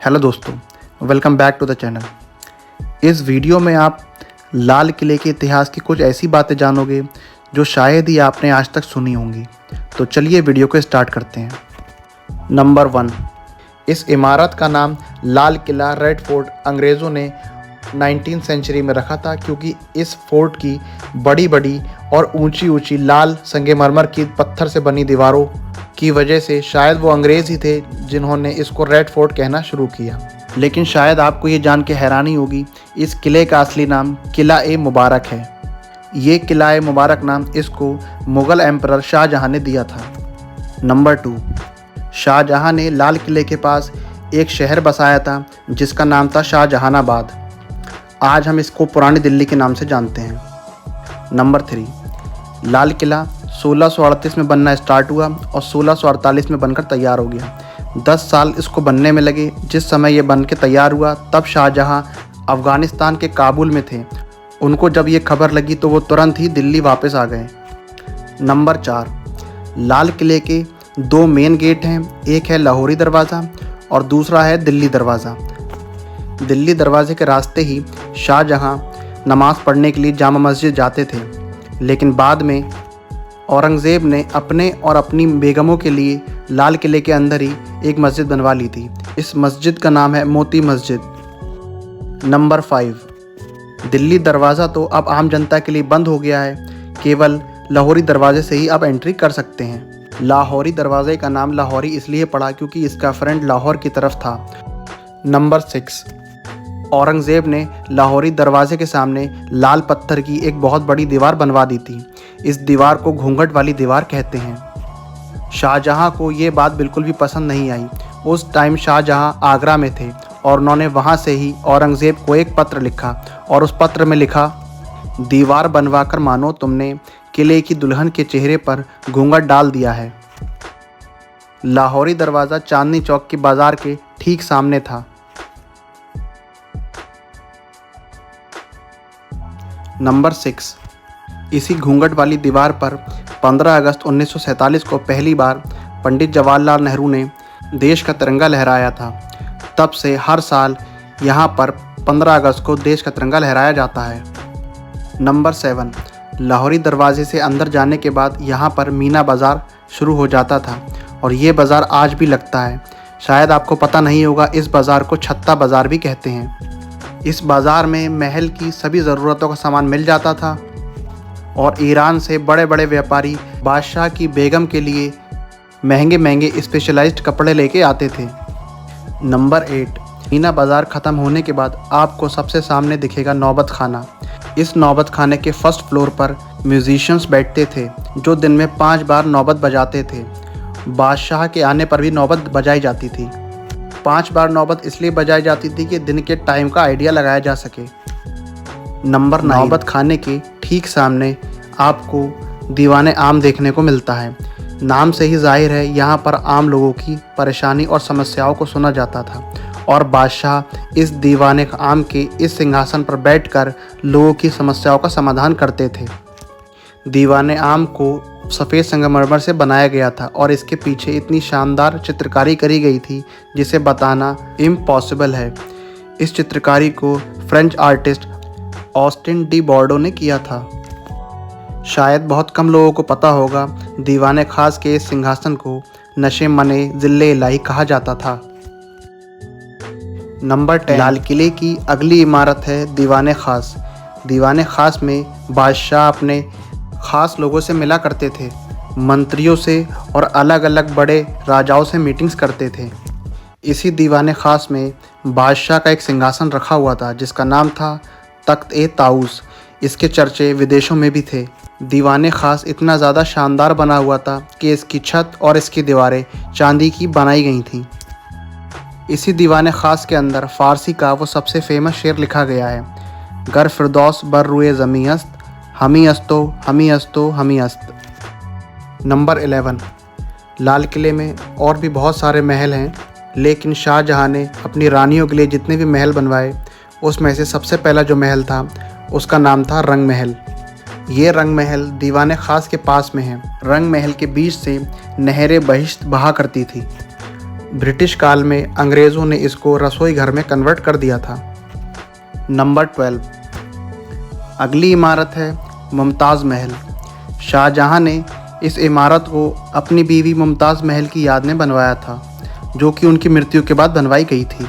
Hello दोस्तों, welcome back to the channel. इस video में आप लाल किले के इतिहास की कुछ ऐसी बातें जानोगे जो शायद ही आपने आज तक सुनी होंगी। तो चलिए वीडियो को स्टार्ट करते हैं। नंबर 1, इस इमारत का नाम लाल किला रेड फोर्ट अंग्रेज़ों ने 19वीं सेंचुरी में रखा था, क्योंकि इस फोर्ट की बड़ी बड़ी और ऊंची ऊंची लाल संगमरमर की पत्थर से बनी दीवारों की वजह से शायद वो अंग्रेज़ ही थे जिन्होंने इसको रेड फोर्ट कहना शुरू किया। लेकिन शायद आपको ये जान के हैरानी होगी, इस किले का असली नाम किला ए मुबारक है। ये किला ए मुबारक नाम इसको मुग़ल एम्परर शाहजहाँ ने दिया था। नंबर 2, शाहजहाँ ने लाल किले के पास एक शहर बसाया था जिसका नाम था शाहजहानाबाद। आज हम इसको पुरानी दिल्ली के नाम से जानते हैं। नंबर 3, लाल किला 1638 में बनना स्टार्ट हुआ और 1648 में बनकर तैयार हो गया। 10 साल इसको बनने में लगे। जिस समय ये बन के तैयार हुआ तब शाहजहाँ अफ़गानिस्तान के काबुल में थे। उनको जब ये खबर लगी तो वो तुरंत ही दिल्ली वापस आ गए। नंबर 4, लाल किले के 2 मेन गेट हैं। एक है लाहौरी दरवाज़ा और दूसरा है दिल्ली दरवाज़ा। दिल्ली दरवाजे के रास्ते ही शाहजहाँ नमाज़ पढ़ने के लिए जामा मस्जिद जाते थे, लेकिन बाद में औरंगज़ेब ने अपने और अपनी बेगमों के लिए लाल किले के अंदर ही एक मस्जिद बनवा ली थी। इस मस्जिद का नाम है मोती मस्जिद। नंबर 5, दिल्ली दरवाज़ा तो अब आम जनता के लिए बंद हो गया है। केवल लाहौरी दरवाजे से ही आप एंट्री कर सकते हैं। लाहौरी दरवाजे का नाम लाहौरी इसलिए पड़ा क्योंकि इसका फ्रंट लाहौर की तरफ था। नंबर 6, औरंगज़ेब ने लाहौरी दरवाजे के सामने लाल पत्थर की एक बहुत बड़ी दीवार बनवा दी थी। इस दीवार को घूंघट वाली दीवार कहते हैं। शाहजहाँ को ये बात बिल्कुल भी पसंद नहीं आई। उस टाइम शाहजहाँ आगरा में थे और उन्होंने वहाँ से ही औरंगज़ेब को एक पत्र लिखा और उस पत्र में लिखा, दीवार बनवा कर मानो तुमने किले की दुल्हन के चेहरे पर घूंघट डाल दिया है। लाहौरी दरवाज़ा चांदनी चौक के बाज़ार के ठीक सामने था। नंबर 6, इसी घूंघट वाली दीवार पर 15 अगस्त 1947 को पहली बार पंडित जवाहरलाल नेहरू ने देश का तिरंगा लहराया था। तब से हर साल यहाँ पर 15 अगस्त को देश का तिरंगा लहराया जाता है। नंबर 7, लाहौरी दरवाजे से अंदर जाने के बाद यहाँ पर मीना बाज़ार शुरू हो जाता था और ये बाज़ार आज भी लगता है। शायद आपको पता नहीं होगा, इस बाज़ार को छत्ता बाज़ार भी कहते हैं। इस बाज़ार में महल की सभी ज़रूरतों का सामान मिल जाता था और ईरान से बड़े बड़े व्यापारी बादशाह की बेगम के लिए महंगे महंगे स्पेशलाइज्ड कपड़े लेके आते थे। नंबर 8, मीना बाज़ार ख़त्म होने के बाद आपको सबसे सामने दिखेगा नौबत खाना। इस नौबत खाने के फर्स्ट फ्लोर पर म्यूजिशियंस बैठते थे जो दिन में 5 बार नौबत बजाते थे। बादशाह के आने पर भी नौबत बजाई जाती थी। 5 बार नौबत इसलिए बजाई जाती थी कि दिन के टाइम का आइडिया लगाया जा सके। नंबर 9, नौबत खाने के ठीक सामने आपको दीवाने आम देखने को मिलता है। नाम से ही जाहिर है यहाँ पर आम लोगों की परेशानी और समस्याओं को सुना जाता था और बादशाह इस दीवाने आम के इस सिंहासन पर बैठकर लोगों की समस्याओं का समाधान करते थे। दीवाने आम को सफ़ेद संगमरमर से बनाया गया था और इसके पीछे इतनी शानदार चित्रकारी करी गई थी जिसे बताना इम्पॉसिबल है। इस चित्रकारी को फ्रेंच आर्टिस्ट ऑस्टिन डी बॉर्डो ने किया था। शायद बहुत कम लोगों को पता होगा, दीवाने खास के इस सिंहासन को नशे मने जिले इलाही कहा जाता था। नंबर 10, लाल किले की अगली इमारत है दीवाने खास। दीवाने खास में बादशाह अपने ख़ास लोगों से मिला करते थे, मंत्रियों से और अलग अलग बड़े राजाओं से मीटिंग्स करते थे। इसी दीवाने ख़ास में बादशाह का एक सिंहासन रखा हुआ था जिसका नाम था तख्त ए ताऊस। इसके चर्चे विदेशों में भी थे। दीवाने ख़ास इतना ज़्यादा शानदार बना हुआ था कि इसकी छत और इसकी दीवारें चांदी की बनाई गई थीं। इसी दीवाने ख़ास के अंदर फ़ारसी का वो सबसे फेमस शेर लिखा गया है, गर फिरदौस बर रुए ज़मी अस्त, हमी अस्तो हमी अस्तो हमी अस्त। नंबर 11, लाल किले में और भी बहुत सारे महल हैं, लेकिन शाहजहाँ ने अपनी रानियों के लिए जितने भी महल बनवाए उसमें से सबसे पहला जो महल था उसका नाम था रंग महल। ये रंग महल दीवाने खास के पास में है। रंग महल के बीच से नहरें बहिश्त बहा करती थी। ब्रिटिश काल में अंग्रेज़ों ने इसको रसोई घर में कन्वर्ट कर दिया था। नंबर 12, अगली इमारत है मुमताज़ महल। शाहजहां ने इस इमारत को अपनी बीवी मुमताज़ महल की याद में बनवाया था, जो कि उनकी मृत्यु के बाद बनवाई गई थी।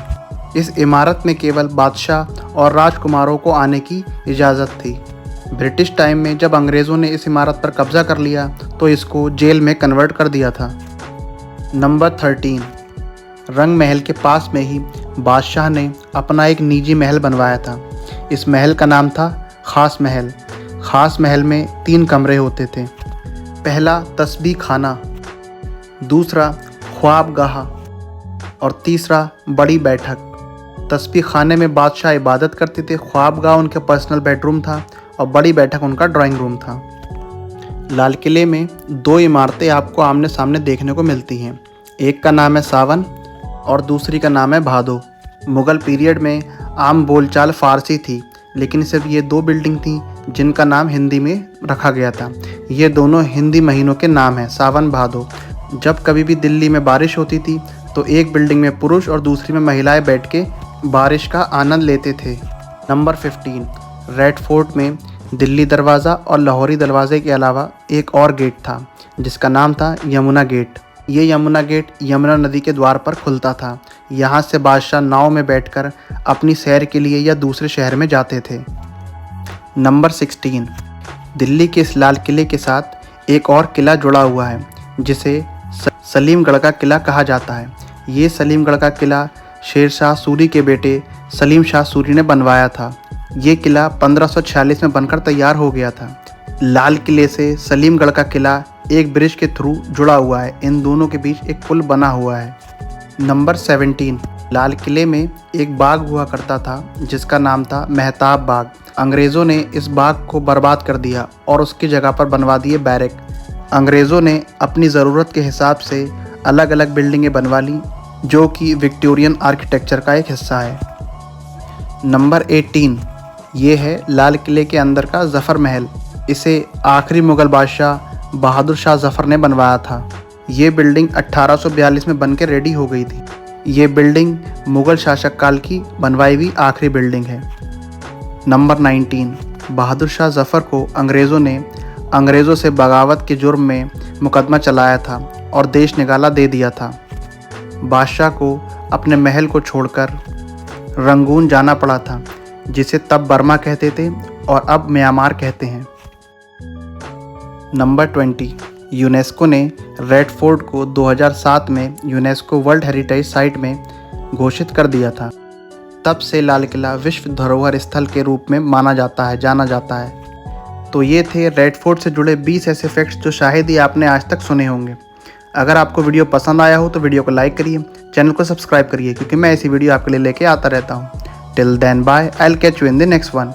इस इमारत में केवल बादशाह और राजकुमारों को आने की इजाज़त थी। ब्रिटिश टाइम में जब अंग्रेज़ों ने इस इमारत पर कब्ज़ा कर लिया तो इसको जेल में कन्वर्ट कर दिया था। नंबर 13, रंग महल के पास में ही बादशाह ने अपना एक निजी महल बनवाया था। इस महल का नाम था ख़ास महल। ख़ास महल में 3 कमरे होते थे। पहला तस्बीह खाना, दूसरा ख्वाबगाह और तीसरा बड़ी बैठक। तस्बीह खाने में बादशाह इबादत करते थे, ख्वाबगाह उनका पर्सनल बेडरूम था और बड़ी बैठक उनका ड्राइंग रूम था। लाल किले में 2 इमारतें आपको आमने सामने देखने को मिलती हैं। एक का नाम है सावन और दूसरी का नाम है भादो। मुग़ल पीरियड में आम बोलचाल फ़ारसी थी, लेकिन सिर्फ ये 2 बिल्डिंग थी जिनका नाम हिंदी में रखा गया था। ये दोनों हिंदी महीनों के नाम हैं, सावन भादो। जब कभी भी दिल्ली में बारिश होती थी तो एक बिल्डिंग में पुरुष और दूसरी में महिलाएं बैठ के बारिश का आनंद लेते थे। नंबर 15, रेड फोर्ट में दिल्ली दरवाज़ा और लाहौरी दरवाजे के अलावा एक और गेट था जिसका नाम था यमुना गेट। ये यमुना गेट यमुना नदी के द्वार पर खुलता था। यहाँ से बादशाह नाव में बैठकर अपनी सैर के लिए या दूसरे शहर में जाते थे। नंबर 16, दिल्ली के इस लाल किले के साथ एक और किला जुड़ा हुआ है जिसे सलीमगढ़ का किला कहा जाता है। ये सलीमगढ़ का किला शेर शाह सूरी के बेटे सलीम शाह सूरी ने बनवाया था। ये किला 1546 में बनकर तैयार हो गया था। लाल किले से सलीमगढ़ का किला एक ब्रिज के थ्रू जुड़ा हुआ है। इन दोनों के बीच एक पुल बना हुआ है। नंबर 17, लाल किले में एक बाग हुआ करता था जिसका नाम था मेहताब बाग। अंग्रेज़ों ने इस बाग को बर्बाद कर दिया और उसकी जगह पर बनवा दिए बैरक। अंग्रेज़ों ने अपनी ज़रूरत के हिसाब से अलग अलग बिल्डिंगें बनवा ली जो कि विक्टोरियन आर्किटेक्चर का एक हिस्सा है। नंबर 18, ये है लाल किले के अंदर का ज़फ़र महल। इसे आखिरी मुग़ल बादशाह बहादुर शाह ज़फ़र ने बनवाया था। ये बिल्डिंग 1842 में बनकर रेडी हो गई थी। ये बिल्डिंग मुग़ल शासक काल की बनवाई हुई आखिरी बिल्डिंग है। नंबर 19, बहादुर शाह ज़फ़र को अंग्रेज़ों से बगावत के जुर्म में मुकदमा चलाया था और देश निकाला दे दिया था। बादशाह को अपने महल को छोड़कर रंगून जाना पड़ा था, जिसे तब बर्मा कहते थे और अब म्यांमार कहते हैं। नंबर 20, यूनेस्को ने रेड फोर्ट को 2007 में यूनेस्को वर्ल्ड हेरिटेज साइट में घोषित कर दिया था। तब से लाल किला विश्व धरोहर स्थल के रूप में जाना जाता है। तो ये थे रेड फोर्ट से जुड़े 20 ऐसे फैक्ट्स जो शायद ही आपने आज तक सुने होंगे। अगर आपको वीडियो पसंद आया हो तो वीडियो को लाइक करिए, चैनल को सब्सक्राइब करिए, क्योंकि मैं ऐसी वीडियो आपके लिए लेके आता रहता हूँ। Till then bye, I will catch you in the next one.